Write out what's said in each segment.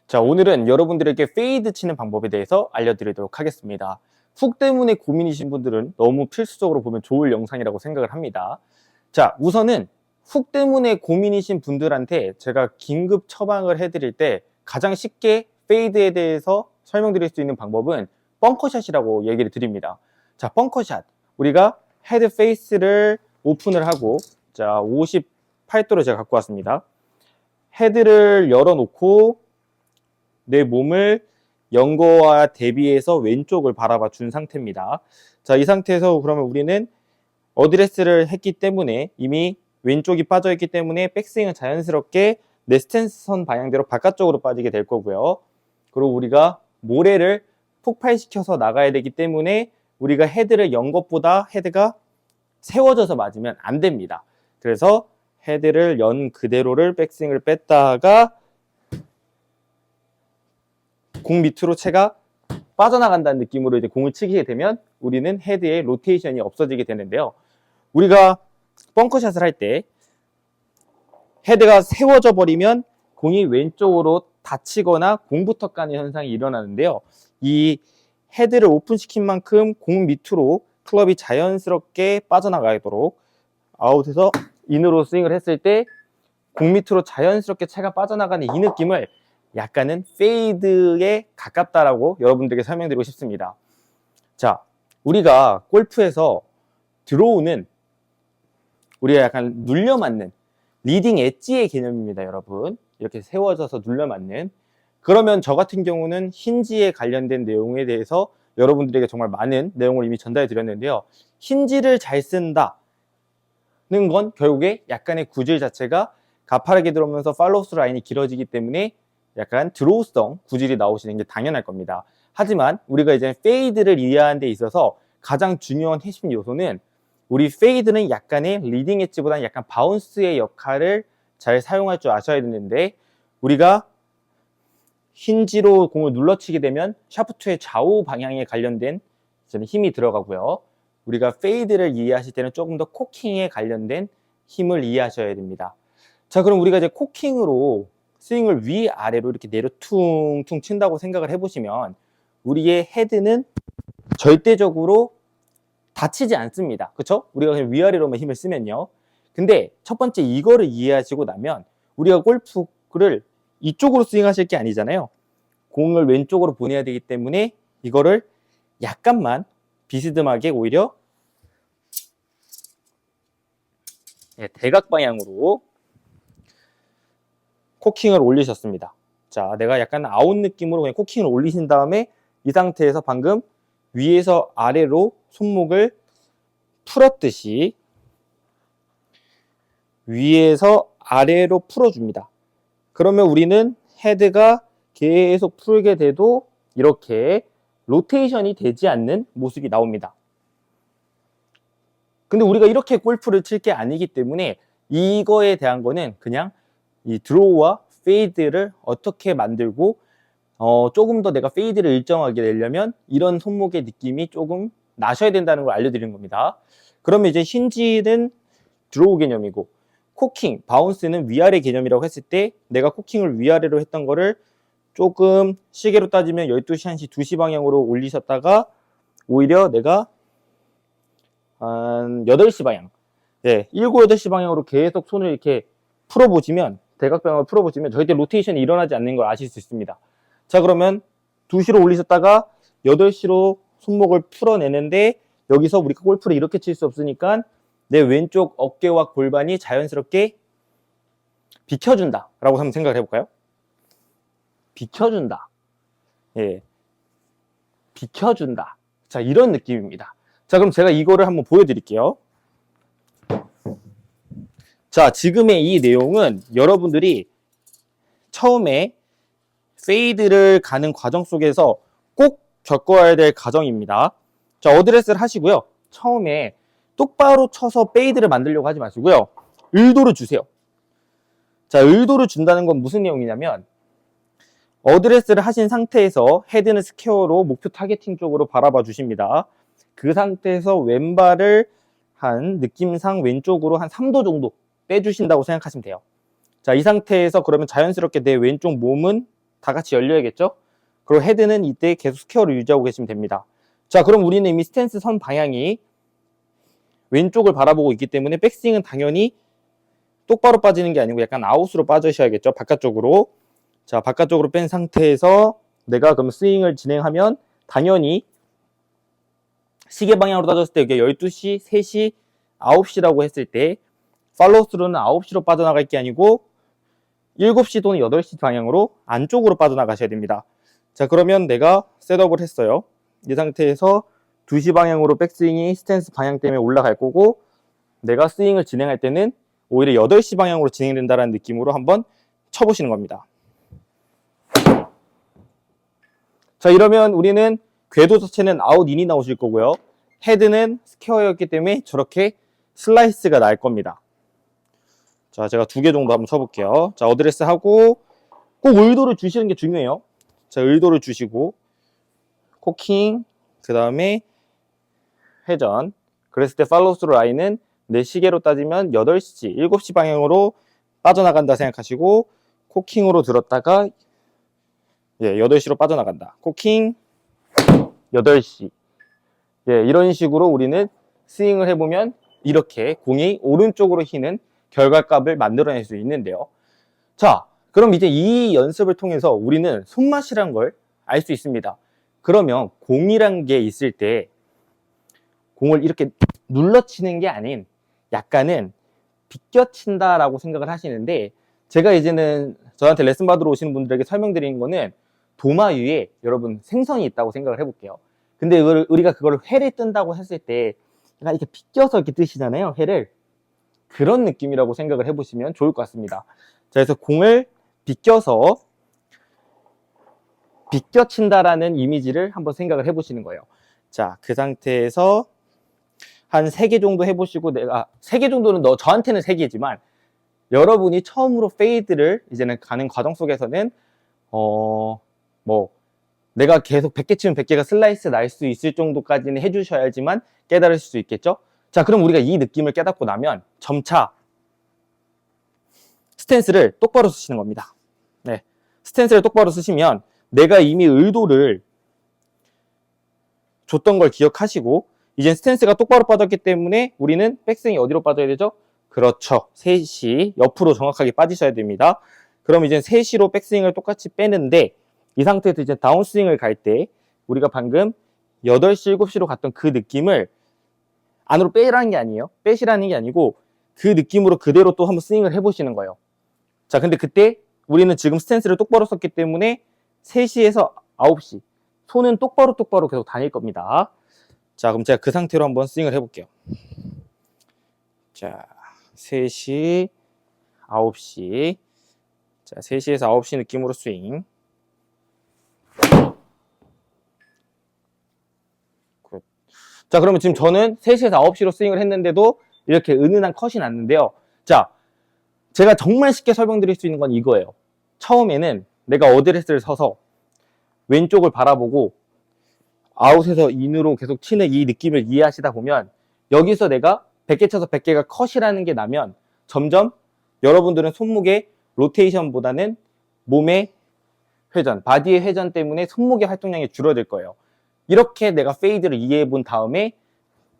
자, 오늘은 여러분들에게 페이드 치는 방법에 대해서 알려드리도록 하겠습니다. 훅 때문에 고민이신 분들은 너무 필수적으로 보면 좋을 영상이라고 생각을 합니다. 자, 우선은 훅 때문에 고민이신 분들한테 제가 긴급 처방을 해드릴 때 가장 쉽게 페이드에 대해서 설명드릴 수 있는 방법은 벙커샷이라고 얘기를 드립니다. 자, 벙커샷. 우리가 헤드 페이스를 오픈을 하고, 자, 58도로 제가 갖고 왔습니다. 헤드를 열어놓고 내 몸을 연거와 대비해서 왼쪽을 바라봐 준 상태입니다. 자, 이 상태에서 그러면 우리는 어드레스를 했기 때문에 이미 왼쪽이 빠져 있기 때문에 백스윙은 자연스럽게 내 스탠스 선 방향대로 바깥쪽으로 빠지게 될 거고요. 그리고 우리가 모래를 폭발시켜서 나가야 되기 때문에 우리가 헤드를 연 것보다 헤드가 세워져서 맞으면 안 됩니다. 그래서 헤드를 연 그대로를 백스윙을 뺐다가 공 밑으로 채가 빠져나간다는 느낌으로 이제 공을 치게 되면 우리는 헤드의 로테이션이 없어지게 되는데요. 우리가 벙커샷을 할 때 헤드가 세워져 버리면 공이 왼쪽으로 닫히거나 공부터 까는 현상이 일어나는데요. 이 헤드를 오픈시킨 만큼 공 밑으로 클럽이 자연스럽게 빠져나가도록 아웃에서 인으로 스윙을 했을 때 공 밑으로 자연스럽게 채가 빠져나가는 이 느낌을 약간은 페이드에 가깝다라고 여러분들에게 설명드리고 싶습니다. 자, 우리가 골프에서 드로우는 우리가 약간 눌려맞는 리딩 엣지의 개념입니다, 여러분. 이렇게 세워져서 눌려맞는. 그러면 저 같은 경우는 힌지에 관련된 내용에 대해서 여러분들에게 정말 많은 내용을 이미 전달해 드렸는데요. 힌지를 잘 쓴다는 건 결국에 약간의 구질 자체가 가파르게 들어오면서 팔로우스 라인이 길어지기 때문에 약간 드로우성 구질이 나오시는 게 당연할 겁니다. 하지만 우리가 이제 페이드를 이해하는 데 있어서 가장 중요한 핵심 요소는 우리 페이드는 약간의 리딩 엣지보다는 약간 바운스의 역할을 잘 사용할 줄 아셔야 되는데 우리가 힌지로 공을 눌러치게 되면 샤프트의 좌우 방향에 관련된 힘이 들어가고요. 우리가 페이드를 이해하실 때는 조금 더 코킹에 관련된 힘을 이해하셔야 됩니다. 자, 그럼 우리가 이제 코킹으로 스윙을 위아래로 이렇게 내려 퉁퉁 친다고 생각을 해보시면 우리의 헤드는 절대적으로 다치지 않습니다. 그쵸? 우리가 그냥 위아래로만 힘을 쓰면요. 근데 첫 번째 이거를 이해하시고 나면 우리가 골프를 이쪽으로 스윙하실 게 아니잖아요. 공을 왼쪽으로 보내야 되기 때문에 이거를 약간만 비스듬하게 오히려 대각 방향으로 코킹을 올리셨습니다. 자, 내가 약간 아웃 느낌으로 그냥 코킹을 올리신 다음에 이 상태에서 방금 위에서 아래로 손목을 풀었듯이 위에서 아래로 풀어줍니다. 그러면 우리는 헤드가 계속 풀게 돼도 이렇게 로테이션이 되지 않는 모습이 나옵니다. 근데 우리가 이렇게 골프를 칠 게 아니기 때문에 이거에 대한 거는 그냥 이 드로우와 페이드를 어떻게 만들고 조금 더 내가 페이드를 일정하게 내려면 이런 손목의 느낌이 조금 나셔야 된다는 걸 알려드리는 겁니다. 그러면 이제 힌지는 드로우 개념이고 코킹, 바운스는 위아래 개념이라고 했을 때 내가 코킹을 위아래로 했던 거를 조금 시계로 따지면 12시, 1시, 2시 방향으로 올리셨다가 오히려 내가 한 8시 방향, 7, 8시 방향으로 계속 손을 이렇게 풀어보시면 대각방향을 풀어보시면 절대 로테이션이 일어나지 않는 걸 아실 수 있습니다. 자, 그러면 2시로 올리셨다가 8시로 손목을 풀어내는데 여기서 우리가 골프를 이렇게 칠 수 없으니까 내 왼쪽 어깨와 골반이 자연스럽게 비켜준다 라고 한번 생각을 해볼까요? 비켜준다. 예, 비켜준다. 자, 이런 느낌입니다. 자, 그럼 제가 이거를 한번 보여드릴게요. 자, 지금의 이 내용은 여러분들이 처음에 페이드를 가는 과정 속에서 꼭 겪어야 될 과정입니다. 자, 어드레스를 하시고요. 처음에 똑바로 쳐서 페이드를 만들려고 하지 마시고요. 의도를 주세요. 자, 의도를 준다는 건 무슨 내용이냐면 어드레스를 하신 상태에서 헤드는 스퀘어로 목표 타겟팅 쪽으로 바라봐 주십니다. 그 상태에서 왼발을 한 느낌상 왼쪽으로 한 3도 정도 빼주신다고 생각하시면 돼요. 자, 이 상태에서 그러면 자연스럽게 내 왼쪽 몸은 다 같이 열려야겠죠? 그리고 헤드는 이때 계속 스퀘어를 유지하고 계시면 됩니다. 자, 그럼 우리는 이미 스탠스 선 방향이 왼쪽을 바라보고 있기 때문에 백스윙은 당연히 똑바로 빠지는 게 아니고 약간 아웃으로 빠져셔야겠죠? 바깥쪽으로. 자, 바깥쪽으로 뺀 상태에서 내가 그럼 스윙을 진행하면 당연히 시계 방향으로 따졌을 때 이게 12시, 3시, 9시라고 했을 때 팔로우 스루는 9시로 빠져나갈 게 아니고 7시 또는 8시 방향으로 안쪽으로 빠져나가셔야 됩니다. 자, 그러면 내가 셋업을 했어요. 이 상태에서 2시 방향으로 백스윙이 스탠스 방향 때문에 올라갈 거고 내가 스윙을 진행할 때는 오히려 8시 방향으로 진행된다는 느낌으로 한번 쳐보시는 겁니다. 자, 이러면 우리는 궤도 자체는 아웃인이 나오실 거고요. 헤드는 스퀘어였기 때문에 저렇게 슬라이스가 날 겁니다. 자, 제가 2개 정도 한번 쳐볼게요. 자, 어드레스 하고 꼭 의도를 주시는 게 중요해요. 자, 의도를 주시고 코킹, 그 다음에 회전. 그랬을 때 팔로우 스루 라인은 내 시계로 따지면 8시, 7시 방향으로 빠져나간다 생각하시고 코킹으로 들었다가 8시로 빠져나간다. 코킹 8시. 이런 식으로 우리는 스윙을 해보면 이렇게 공이 오른쪽으로 휘는 결과값을 만들어낼 수 있는데요. 자, 그럼 이제 이 연습을 통해서 우리는 손맛이란 걸 알 수 있습니다. 그러면 공이란 게 있을 때 공을 이렇게 눌러치는 게 아닌 약간은 비껴친다라고 생각을 하시는데 제가 이제는 저한테 레슨 받으러 오시는 분들에게 설명드리는 거는 도마 위에 여러분 생선이 있다고 생각을 해볼게요. 근데 우리가 그걸 회를 뜬다고 했을 때 약간 이렇게 비껴서 이렇게 뜨시잖아요. 회를. 그런 느낌이라고 생각을 해보시면 좋을 것 같습니다. 자, 그래서 공을 비껴친다라는 이미지를 한번 생각을 해보시는 거예요. 자, 그 상태에서 한 3개 정도 해보시고 3개 정도는 저한테는 3개지만 여러분이 처음으로 페이드를 이제는 가는 과정 속에서는 내가 계속 100개 치면 100개가 슬라이스 날 수 있을 정도까지는 해주셔야지만 깨달을 수 있겠죠? 자, 그럼 우리가 이 느낌을 깨닫고 나면 점차 스탠스를 똑바로 쓰시는 겁니다. 네, 스탠스를 똑바로 쓰시면 내가 이미 의도를 줬던 걸 기억하시고 이제 스탠스가 똑바로 빠졌기 때문에 우리는 백스윙이 어디로 빠져야 되죠? 그렇죠. 3시 옆으로 정확하게 빠지셔야 됩니다. 그럼 이제 3시로 백스윙을 똑같이 빼는데 이 상태에서 이제 다운스윙을 갈 때 우리가 방금 8시, 7시로 갔던 그 느낌을 안으로 빼라는 게 아니에요. 빼시라는 게 아니고 그 느낌으로 그대로 또 한번 스윙을 해보시는 거예요. 자, 근데 그때 우리는 지금 스탠스를 똑바로 썼기 때문에 3시에서 9시 손은 똑바로 계속 다닐 겁니다. 자, 그럼 제가 그 상태로 한번 스윙을 해볼게요. 자, 3시, 9시. 자, 3시에서 9시 느낌으로 스윙. 굿. 자, 그러면 지금 저는 3시에서 9시로 스윙을 했는데도 이렇게 은은한 컷이 났는데요. 자, 제가 정말 쉽게 설명드릴 수 있는 건 이거예요. 처음에는 내가 어드레스를 서서 왼쪽을 바라보고 아웃에서 인으로 계속 치는 이 느낌을 이해하시다 보면 여기서 내가 100개 쳐서 100개가 컷이라는 게 나면 점점 여러분들은 손목의 로테이션보다는 몸의 회전, 바디의 회전 때문에 손목의 활동량이 줄어들 거예요. 이렇게 내가 페이드를 이해해 본 다음에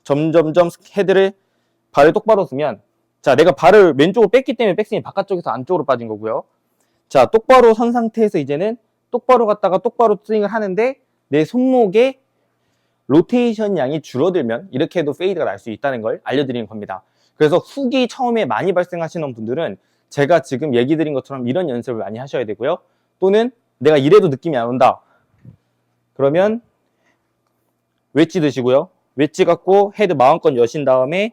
점점점 발을 똑바로 쓰면 자, 내가 발을 왼쪽으로 뺐기 때문에 백스윙이 바깥쪽에서 안쪽으로 빠진 거고요. 자, 똑바로 선 상태에서 이제는 똑바로 갔다가 똑바로 스윙을 하는데 내 손목의 로테이션 양이 줄어들면 이렇게 해도 페이드가 날 수 있다는 걸 알려드리는 겁니다. 그래서 훅이 처음에 많이 발생하시는 분들은 제가 지금 얘기 드린 것처럼 이런 연습을 많이 하셔야 되고요. 또는 내가 이래도 느낌이 안 온다. 그러면 웨지 드시고요. 웨지 갖고 헤드 마음껏 여신 다음에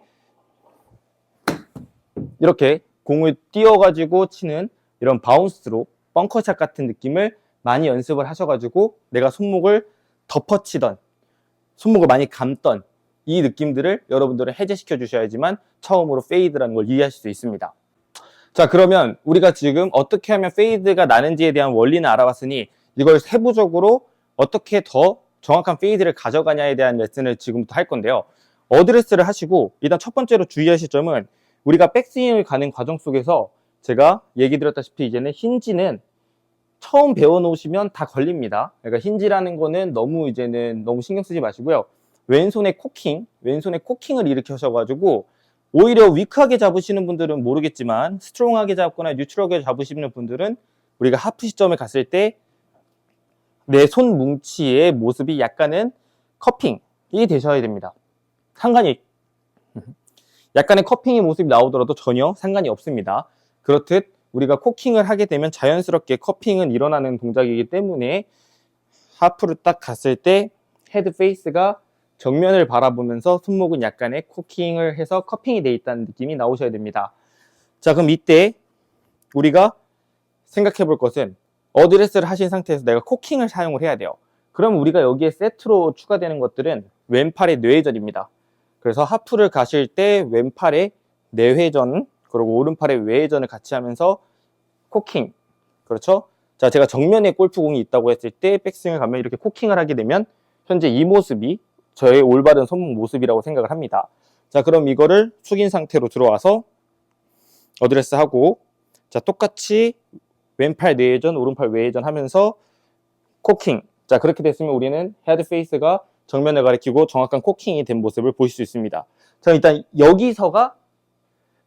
이렇게 공을 띄워가지고 치는 이런 바운스로 벙커샷 같은 느낌을 많이 연습을 하셔가지고 내가 손목을 덮어치던 손목을 많이 감던 이 느낌들을 여러분들은 해제시켜 주셔야지만 처음으로 페이드라는 걸 이해하실 수 있습니다. 자, 그러면 우리가 지금 어떻게 하면 페이드가 나는지에 대한 원리는 알아봤으니 이걸 세부적으로 어떻게 더 정확한 페이드를 가져가냐에 대한 레슨을 지금부터 할 건데요. 어드레스를 하시고 일단 첫 번째로 주의하실 점은 우리가 백스윙을 가는 과정 속에서 제가 얘기 드렸다시피 이제는 힌지는 처음 배워놓으시면 다 걸립니다. 그러니까 힌지라는 거는 이제는 너무 신경 쓰지 마시고요. 왼손에 코킹을 일으켜셔가지고 오히려 위크하게 잡으시는 분들은 모르겠지만 스트롱하게 잡거나 뉴트럴하게 잡으시는 분들은 우리가 하프 시점에 갔을 때 내 손 뭉치의 모습이 약간은 커핑이 되셔야 됩니다. 약간의 커핑의 모습이 나오더라도 전혀 상관이 없습니다. 그렇듯 우리가 코킹을 하게 되면 자연스럽게 커핑은 일어나는 동작이기 때문에 하프를 딱 갔을 때 헤드 페이스가 정면을 바라보면서 손목은 약간의 코킹을 해서 커핑이 돼 있다는 느낌이 나오셔야 됩니다. 자, 그럼 이때 우리가 생각해 볼 것은 어드레스를 하신 상태에서 내가 코킹을 사용을 해야 돼요. 그럼 우리가 여기에 세트로 추가되는 것들은 왼팔의 뇌회전입니다. 그래서 하프를 가실 때 왼팔의 내회전 그리고 오른팔의 외회전을 같이 하면서 코킹, 그렇죠? 자, 제가 정면에 골프공이 있다고 했을 때 백스윙을 가면 이렇게 코킹을 하게 되면 현재 이 모습이 저의 올바른 손목 모습이라고 생각을 합니다. 자, 그럼 이거를 숙인 상태로 들어와서 어드레스 하고, 자, 똑같이 왼팔 내회전, 오른팔 외회전 하면서 코킹. 자, 그렇게 됐으면 우리는 헤드 페이스가 정면을 가리키고 정확한 코킹이 된 모습을 보실 수 있습니다. 자, 일단 여기서가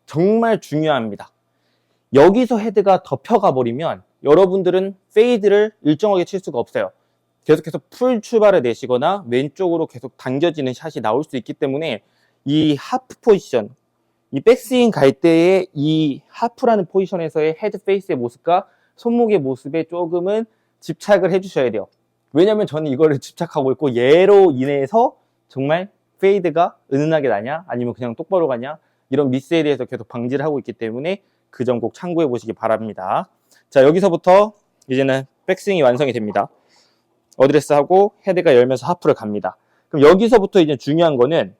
정말 중요합니다. 여기서 헤드가 덮여가 버리면 여러분들은 페이드를 일정하게 칠 수가 없어요. 계속해서 풀 출발을 내시거나 왼쪽으로 계속 당겨지는 샷이 나올 수 있기 때문에 이 하프 포지션, 이 백스윙 갈 때의 이 하프라는 포지션에서의 헤드 페이스의 모습과 손목의 모습에 조금은 집착을 해주셔야 돼요. 왜냐면 저는 이거를 집착하고 있고 얘로 인해서 정말 페이드가 은은하게 나냐 아니면 그냥 똑바로 가냐 이런 미스에 대해서 계속 방지를 하고 있기 때문에 그 점 꼭 참고해 보시기 바랍니다. 자, 여기서부터 이제는 백스윙이 완성이 됩니다. 어드레스 하고 헤드가 열면서 하프를 갑니다. 그럼 여기서부터 이제 중요한 거는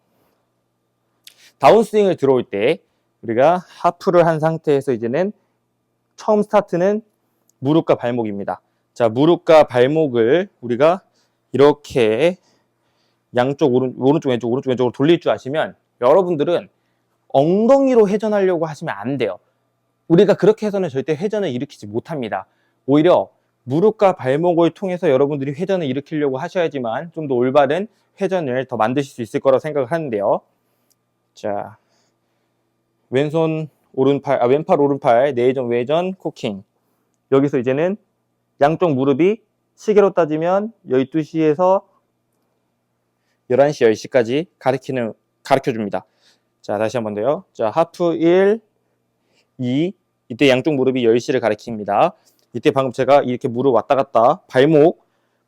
다운스윙을 들어올 때 우리가 하프를 한 상태에서 이제는 처음 스타트는 무릎과 발목입니다. 자, 무릎과 발목을 우리가 이렇게 양쪽 오른쪽 왼쪽으로 돌릴 줄 아시면 여러분들은 엉덩이로 회전하려고 하시면 안 돼요. 우리가 그렇게 해서는 절대 회전을 일으키지 못합니다. 오히려 무릎과 발목을 통해서 여러분들이 회전을 일으키려고 하셔야지만 좀 더 올바른 회전을 더 만드실 수 있을 거라고 생각을 하는데요. 자, 왼팔 오른팔 내회전 외회전 코킹. 여기서 이제는 양쪽 무릎이 시계로 따지면 12시에서 11시, 10시까지 가르쳐줍니다. 자, 다시 한 번 더요. 자, 하프 1, 2, 이때 양쪽 무릎이 10시를 가리킵니다. 이때 방금 제가 이렇게 무릎 왔다 갔다,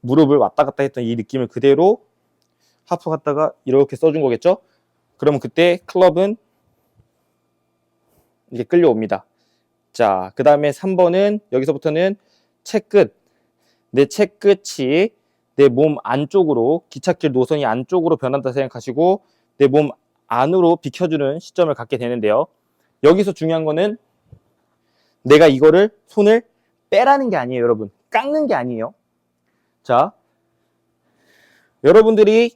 무릎을 왔다 갔다 했던 이 느낌을 그대로 하프 갔다가 이렇게 써준 거겠죠? 그러면 그때 클럽은 이렇게 끌려옵니다. 자, 그 다음에 3번은 여기서부터는 내 채끝이 내 몸 안쪽으로, 기찻길 노선이 안쪽으로 변한다 생각하시고 내 몸 안으로 비켜주는 시점을 갖게 되는데요. 여기서 중요한 거는 내가 이거를 손을 빼라는 게 아니에요, 여러분. 깎는 게 아니에요. 자, 여러분들이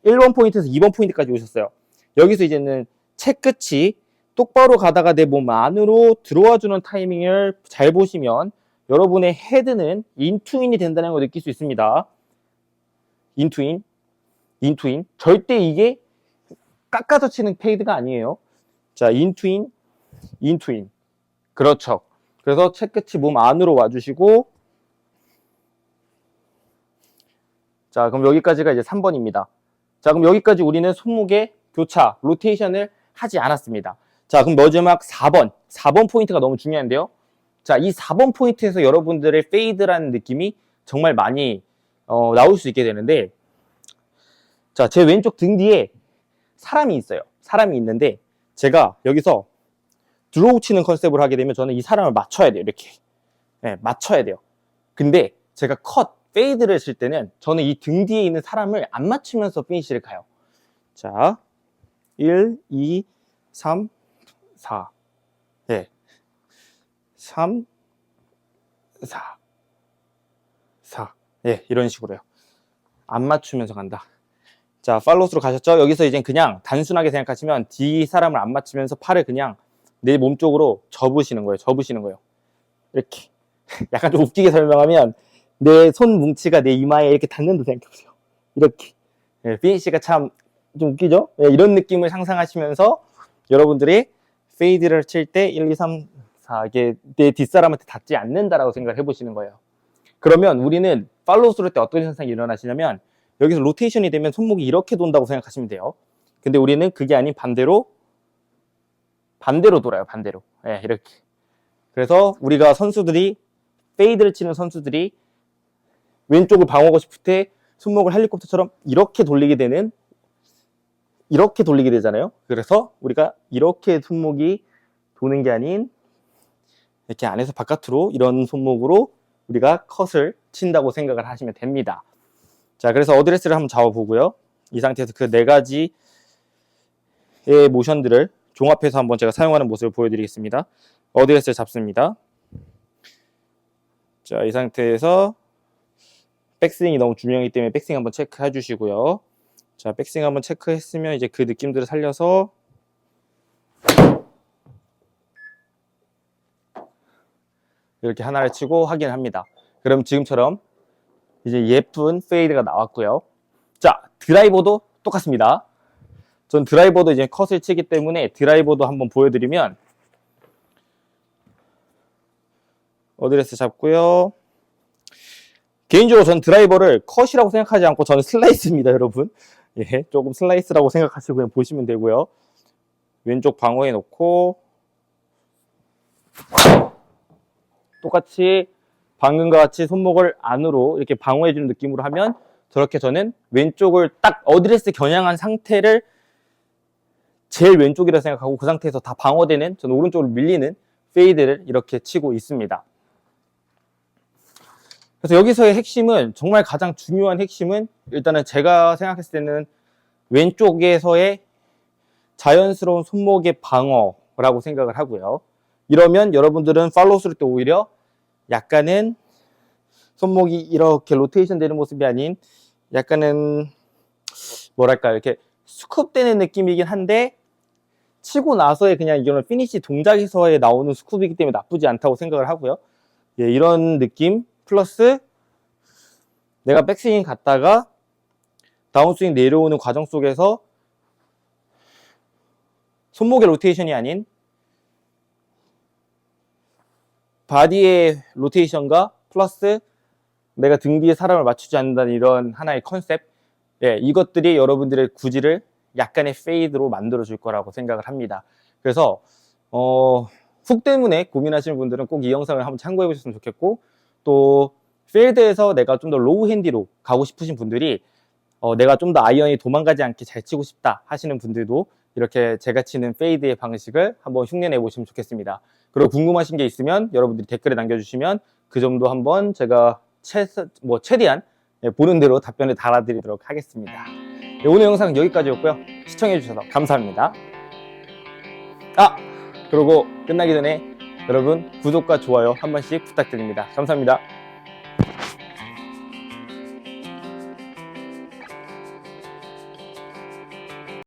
1번 포인트에서 2번 포인트까지 오셨어요. 여기서 이제는 채끝이 똑바로 가다가 내 몸 안으로 들어와주는 타이밍을 잘 보시면 여러분의 헤드는 인투인이 된다는 걸 느낄 수 있습니다. 인투인. 절대 이게 깎아서 치는 페이드가 아니에요. 자, 인투인. 그렇죠. 그래서 채끝이 몸 안으로 와주시고, 자, 그럼 여기까지가 이제 3번입니다. 자, 그럼 여기까지 우리는 손목의 교차, 로테이션을 하지 않았습니다. 자, 그럼 마지막 4번 포인트가 너무 중요한데요. 자, 이 4번 포인트에서 여러분들의 페이드라는 느낌이 정말 많이 나올 수 있게 되는데, 자, 제 왼쪽 등 뒤에 사람이 있어요. 사람이 있는데 제가 여기서 드로우 치는 컨셉을 하게 되면 저는 이 사람을 맞춰야 돼요. 이렇게. 네, 맞춰야 돼요. 근데 제가 페이드를 칠 때는 저는 이 등 뒤에 있는 사람을 안 맞추면서 피니시를 가요. 자, 1, 2, 3, 4. 네. 3, 4. 4. 예, 이런 식으로요. 안 맞추면서 간다. 자, 팔로스로 가셨죠? 여기서 이제 그냥 단순하게 생각하시면 뒤 사람을 안 맞추면서 팔을 그냥 내 몸 쪽으로 접으시는 거예요. 이렇게. 약간 좀 웃기게 설명하면 내 손 뭉치가 내 이마에 이렇게 닿는다 생각해보세요. 이렇게. 예, 피니쉬가 참 좀 웃기죠? 예, 이런 느낌을 상상하시면서 여러분들이 페이드를 칠 때 1, 2, 3, 4 이게 내 뒷사람한테 닿지 않는다라고 생각을 해보시는 거예요. 그러면 우리는 팔로우 스루 때 어떤 현상이 일어나시냐면 여기서 로테이션이 되면 손목이 이렇게 돈다고 생각하시면 돼요. 근데 우리는 그게 아닌 반대로 돌아요. 반대로. 예, 이렇게. 그래서 우리가 선수들이 페이드를 치는 선수들이 왼쪽을 방어하고 싶을 때 손목을 헬리콥터처럼 이렇게 돌리게 되잖아요. 그래서 우리가 이렇게 손목이 도는 게 아닌 이렇게 안에서 바깥으로 이런 손목으로 우리가 컷을 친다고 생각을 하시면 됩니다. 자, 그래서 어드레스를 한번 잡아보고요. 이 상태에서 그 네 가지의 모션들을 종합해서 한번 제가 사용하는 모습을 보여드리겠습니다. 어드레스를 잡습니다. 자, 이 상태에서 백스윙이 너무 중요하기 때문에 백스윙 한번 체크해 주시고요. 자, 백스윙 한번 체크했으면 이제 그 느낌들을 살려서 이렇게 하나를 치고 확인을 합니다. 그럼 지금처럼 이제 예쁜 페이드가 나왔고요. 자, 드라이버도 똑같습니다. 전 드라이버도 이제 컷을 치기 때문에 드라이버도 한번 보여드리면 어드레스 잡고요. 개인적으로 전 드라이버를 컷이라고 생각하지 않고 저는 슬라이스입니다, 여러분. 예, 조금 슬라이스라고 생각하시고 그냥 보시면 되고요. 왼쪽 방어에 놓고 똑같이 방금과 같이 손목을 안으로 이렇게 방어해주는 느낌으로 하면 저렇게 저는 왼쪽을 딱 어드레스 겨냥한 상태를 제일 왼쪽이라 생각하고 그 상태에서 다 방어되는 저는 오른쪽으로 밀리는 페이드를 이렇게 치고 있습니다. 그래서 여기서의 핵심은 정말 가장 중요한 핵심은 일단은 제가 생각했을 때는 왼쪽에서의 자연스러운 손목의 방어라고 생각을 하고요. 이러면 여러분들은 팔로우 스루 때 오히려 약간은 손목이 이렇게 로테이션 되는 모습이 아닌 약간은 뭐랄까 이렇게 스쿱되는 느낌이긴 한데 치고 나서의 그냥 이거는 피니시 동작에서의 나오는 스쿱이기 때문에 나쁘지 않다고 생각을 하고요. 예, 이런 느낌 플러스 내가 백스윙 갔다가 다운스윙 내려오는 과정 속에서 손목의 로테이션이 아닌 바디의 로테이션과 플러스 내가 등 뒤에 사람을 맞추지 않는다는 이런 하나의 컨셉, 예, 이것들이 여러분들의 구질을 약간의 페이드로 만들어 줄 거라고 생각을 합니다. 그래서 훅 때문에 고민하시는 분들은 꼭 이 영상을 한번 참고해 보셨으면 좋겠고, 또 필드에서 내가 좀 더 로우 핸디로 가고 싶으신 분들이 내가 좀 더 아이언이 도망가지 않게 잘 치고 싶다 하시는 분들도 이렇게 제가 치는 페이드의 방식을 한번 흉내내 보시면 좋겠습니다. 그리고 궁금하신 게 있으면 여러분들이 댓글에 남겨주시면 그 점도 한번 제가 최대한 보는 대로 답변을 달아드리도록 하겠습니다. 네, 오늘 영상은 여기까지였고요. 시청해주셔서 감사합니다. 그리고 끝나기 전에 여러분 구독과 좋아요 한 번씩 부탁드립니다. 감사합니다.